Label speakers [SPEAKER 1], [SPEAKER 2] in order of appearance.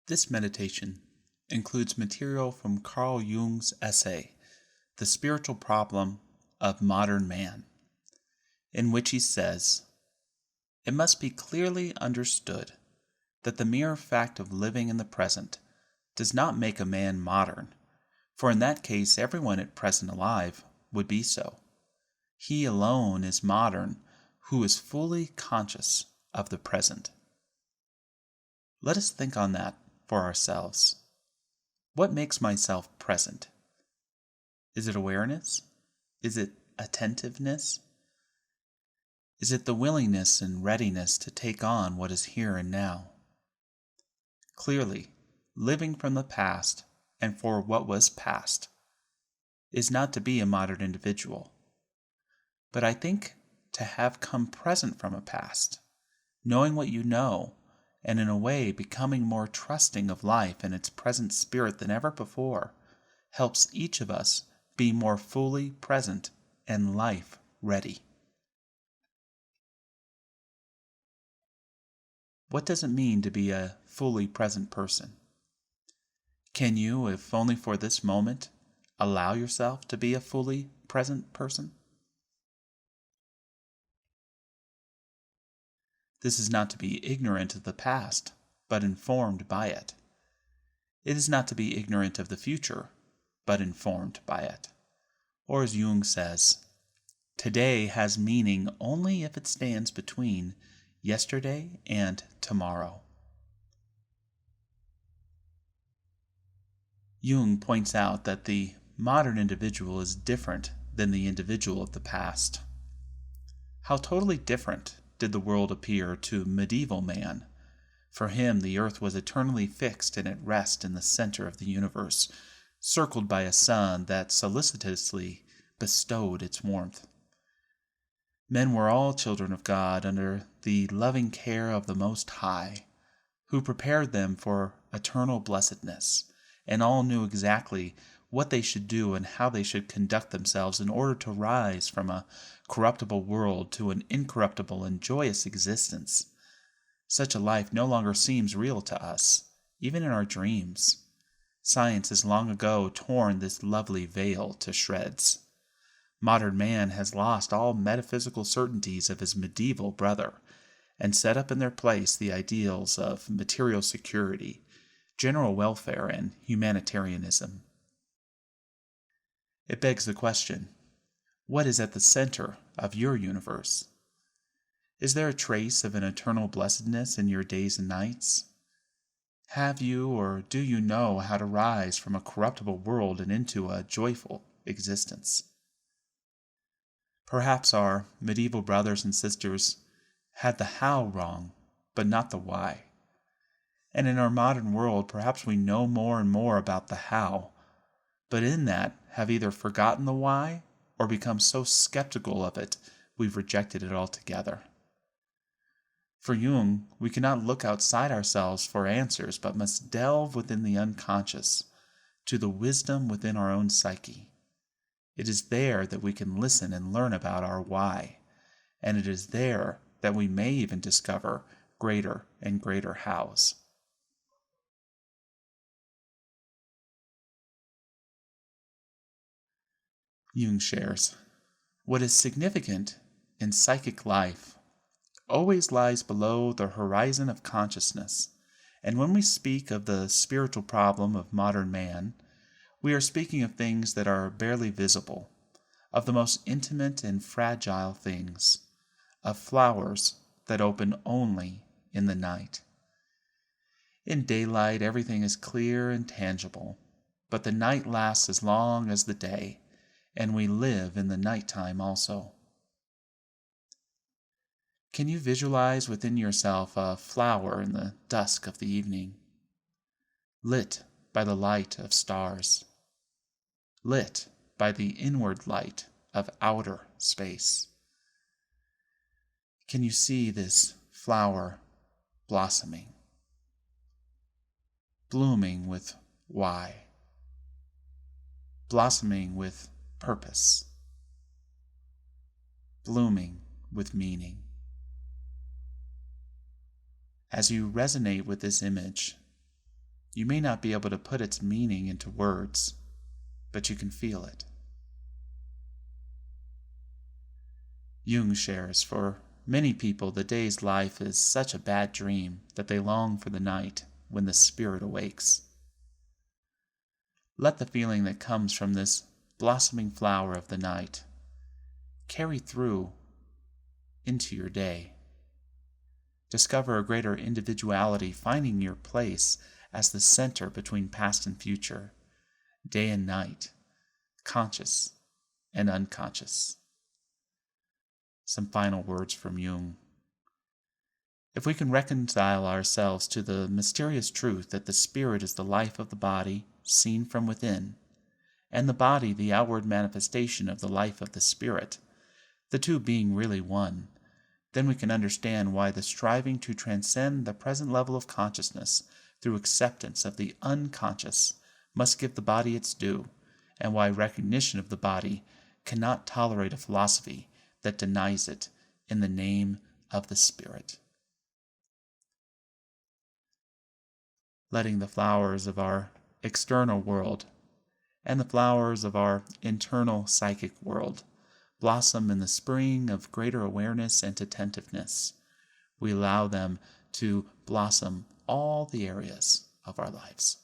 [SPEAKER 1] This meditation includes material from Carl Jung's essay, The Spiritual Problem of Modern Man, in which he says, "It must be clearly understood that the mere fact of living in the present does not make a man modern, for in that case everyone at present alive would be so. He alone is modern who is fully conscious of the present." Let us think on that for ourselves. What makes myself present? Is it awareness? Is it attentiveness? Is it the willingness and readiness to take on what is here and now? Clearly, living from the past and for what was past is not to be a modern individual. But I think to have come present from a past, knowing what you know, and in a way becoming more trusting of life and its present spirit than ever before, helps each of us be more fully present and life ready. What does it mean to be a fully present person? Can you, if only for this moment, allow yourself to be a fully present person? This is not to be ignorant of the past, but informed by it. It is not to be ignorant of the future, but informed by it. Or as Jung says, today has meaning only if it stands between yesterday and tomorrow. Jung points out that the modern individual is different than the individual of the past. How totally different did the world appear to medieval man? For him, the earth was eternally fixed and at rest in the center of the universe, circled by a sun that solicitously bestowed its warmth. Men were all children of God under the loving care of the Most High, who prepared them for eternal blessedness, and all knew exactly what they should do and how they should conduct themselves in order to rise from a corruptible world to an incorruptible and joyous existence. Such a life no longer seems real to us, even in our dreams. Science has long ago torn this lovely veil to shreds. Modern man has lost all metaphysical certainties of his medieval brother, and set up in their place the ideals of material security, general welfare, and humanitarianism. It begs the question, what is at the center of your universe? Is there a trace of an eternal blessedness in your days and nights? Have you or do you know how to rise from a corruptible world and into a joyful existence? Perhaps our medieval brothers and sisters had the how wrong, but not the why. And in our modern world, perhaps we know more and more about the how, but in that have either forgotten the why or become so skeptical of it we've rejected it altogether. For Jung, we cannot look outside ourselves for answers, but must delve within the unconscious, to the wisdom within our own psyche. It is there that we can listen and learn about our why, and it is there that we may even discover greater and greater hows. Jung shares, what is significant in psychic life always lies below the horizon of consciousness, and when we speak of the spiritual problem of modern man, we are speaking of things that are barely visible, of the most intimate and fragile things, of flowers that open only in the night. In daylight everything is clear and tangible, but the night lasts as long as the day, and we live in the nighttime also. Can you visualize within yourself a flower in the dusk of the evening, lit by the light of stars, lit by the inward light of outer space? Can you see this flower blossoming, blooming with why, blossoming with purpose, blooming with meaning? As you resonate with this image, You may not be able to put its meaning into words, but you can feel it. Jung shares, for many people, the day's life is such a bad dream that they long for the night when the spirit awakes. Let the feeling that comes from this blossoming flower of the night carry through into your day. Discover a greater individuality, finding your place as the center between past and future, day and night, conscious and unconscious. Some final words from Jung. If we can reconcile ourselves to the mysterious truth that the spirit is the life of the body, seen from within, and the body the outward manifestation of the life of the spirit, the two being really one, then we can understand why the striving to transcend the present level of consciousness through acceptance of the unconscious must give the body its due, and why recognition of the body cannot tolerate a philosophy that denies it in the name of the spirit. Letting the flowers of our external world and the flowers of our internal psychic world blossom in the spring of greater awareness and attentiveness, we allow them to blossom all the areas of our lives.